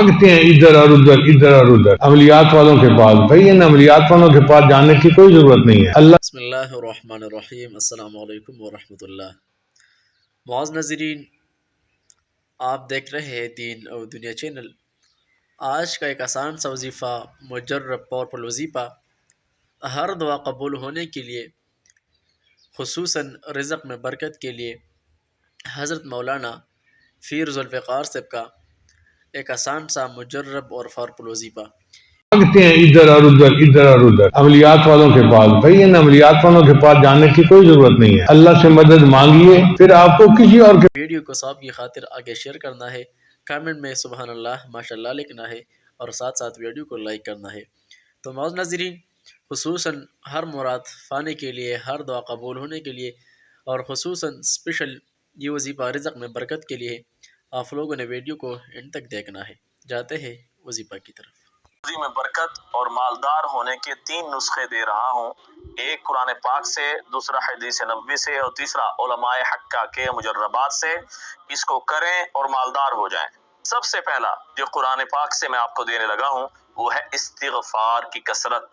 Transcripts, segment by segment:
भागते हैं इधर और उधर अमलियात वालों के पास। भाई इन अमलियात वालों के पास जाने की कोई जरूरत नहीं है। अल्लाह बिस्मिल्लाहिर्रहमानिर्रहीम। अस्सलाम वालेकुम वरहमतुल्लाह। मुअज़्ज़िज़ नाज़रीन, आप देख रहे हैं दीन और दुनिया चैनल। आज का एक आसान सा वजीफ़ा, मुजर्रब पावरफुल वजीफ़ा, हर दुआ कबूल होने के लिए, खुसूसन रिज़्क़ में बरकत के लिए, हज़रत मौलाना फ़ीर ज़ुल्फ़िकार साहब का एक आसान सा मुजर्रब और पावरफुल वजीफ़ा। भागते हैं इधर और उधर अमलियात वालों के पास। भाई इन अमलियात वालों के पास जाने की कोई जरूरत नहीं है। अल्लाह से मदद मांगिए, फिर आपको किसी और के वीडियो को सवाब की खातिर आगे शेयर करना है, कमेंट में सुबहान अल्लाह माशाअल्लाह लिखना है और साथ साथ वीडियो को लाइक करना है। तो मौज़ नाज़रीन, खुसूसन हर मुराद पाने के लिए, हर दुआ कबूल होने के लिए और खुसूसन स्पेशल ये वजीफ़ा रिज़्क़ में बरकत के लिए आप लोगों ने वीडियो को एंड तक देखना है। जाते हैं वजीफ़ा की तरफ। में बरकत और मालदार होने के 3 नुस्खे दे रहा हूँ। एक कुरान पाक से, दूसरा हदीस नबवी से और तीसरा उलमाए हक्का के मुजर्रबात से। इसको करें और मालदार हो जाएं। सबसे पहला जो कुरान पाक से मैं आपको देने लगा हूँ वो है इस्तिग़फ़ार की कसरत।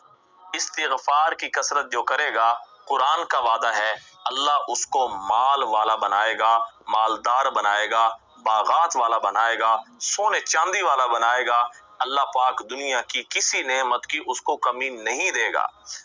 इस्तिग़फ़ार की कसरत जो करेगा, कुरान का वादा है अल्लाह उसको माल वाला बनाएगा, मालदार बनाएगा, बागात वाला बनाएगा, सोने चांदी वाला बनाएगा। अल्लाह पाक दुनिया की किसी नेमत की उसको कमी नहीं देगा।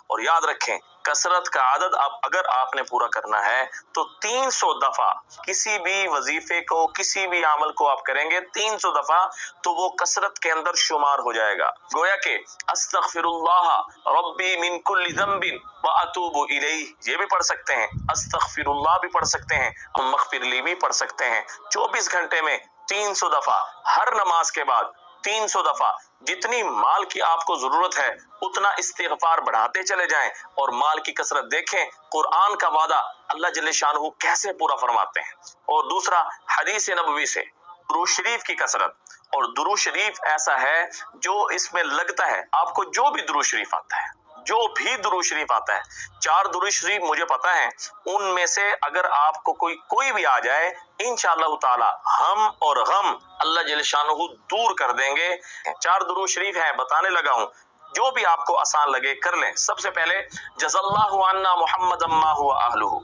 और याद रखें, कसरत का आदद अगर आपने पूरा करना है तो 300 दफा किसी भी वजीफे को, किसी भी अमल को आप करेंगे 300 दफा, तो वो कसरत के अंदर शुमार हो जाएगा। गोया के अस्तगफिरुल्लाह रब्बी मिन कुल्ली ज़ंबिन व अतूबु इलैह, ये भी पढ़ सकते हैं। अस्तगफिरुल्लाह भी पढ़ सकते हैं और मग़फ़िरली भी पढ़ सकते हैं। 24 घंटे में 300 दफा, हर नमाज के बाद 300 दफा। जितनी माल की आपको जरूरत है उतना इस्तिग़फ़ार बढ़ाते चले जाएं और माल की कसरत देखें। कुरान का वादा अल्लाह जल्ले शानहू कैसे पूरा फरमाते हैं। और दूसरा हदीस नबवी से दुरूद शरीफ की कसरत। और दुरूद शरीफ ऐसा है जो इसमें लगता है, आपको जो भी दुरूद शरीफ आता है, जो भी दुरूद शरीफ आता है, 4 दुरूद शरीफ मुझे पता है, उनमें से अगर आपको कोई भी आ जाए, इंशाअल्लाह ताला हम और गम अल्लाह जल्ले शानहू दूर कर देंगे। 4 दुरूद शरीफ है, बताने लगा हूं, जो भी आपको आसान लगे कर लें। सबसे पहले जज़ल्लाहु अन्ना मुहम्मदम मा हुवा अहलुहु,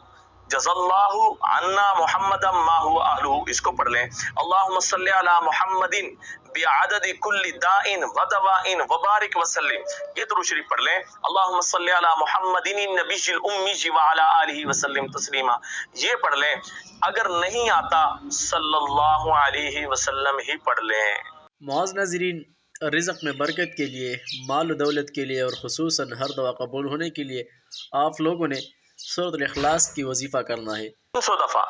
जज़ल्लाहु अन्ना मुहम्मदम मा हुवा अहलुहु, इसको पढ़ लें। अल्लाहुम्मा सल्ली अला मुहम्मदिन बिअददि कुल्ली दाइन व दवाइन व बारिक वसल्लिम, ये दुरूद शरीफ पढ़ लें। अल्लाहुम्मा सल्ली अला मुहम्मदिन नबिय्यिल उम्मी व अला आलिहि वसल्लम तस्लीमा, ये पढ़ लें। अगर नहीं आता सल्लल्लाहु अलैहि वसल्लम ही पढ़ लें। मुअज़्ज़िज़ नाज़रीन, रिज़्क़ में बरकत के लिए, माल और दौलत के लिए और खुसूसन हर दुआ कबूल होने के लिए आप लोगों ने सूरत इखलास की वजीफ़ा करना है। 300 दफा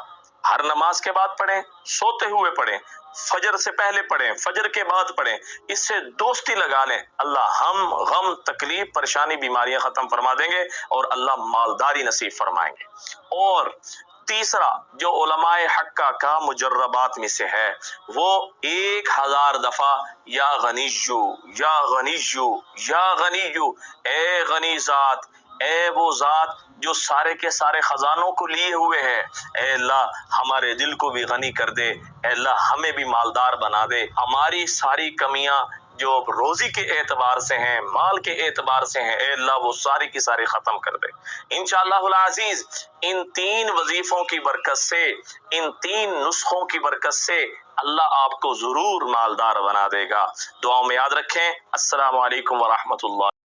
हर नमाज के बाद पढ़ें, सोते हुए पढ़ें, फजर से पहले पढ़ें, फजर के बाद पढ़ें। इससे दोस्ती लगा लें। अल्लाह हम, गम, तकलीफ, परेशानी, बीमारियां खत्म फरमा देंगे और अल्लाह मालदारी नसीब फरमाएंगे। और तीसरा जो उलमाए हक्का का मुजर्रबात में से है वो 1000 दफा या गनीयू या गनीयू या गनीयू, ए गनी ज़ात, ए वो ज़ात जो सारे के सारे खजानों को लिए हुए है, ए अल्लाह हमारे दिल को भी गनी कर दे, ए अल्लाह हमें भी मालदार बना दे। हमारी सारी कमियां जो रोजी के एतबार से हैं, माल के एतबार से हैं, ए अल्लाह वो सारी की सारी खत्म कर दे इंशाअल्लाहुल अज़ीज। इन 3 वजीफों की बरकत से, इन 3 नुस्खों की बरकत से अल्लाह आपको जरूर मालदार बना देगा। दुआओं में याद रखें। अस्सलामु अलैकुम व रहमतुल्लाह।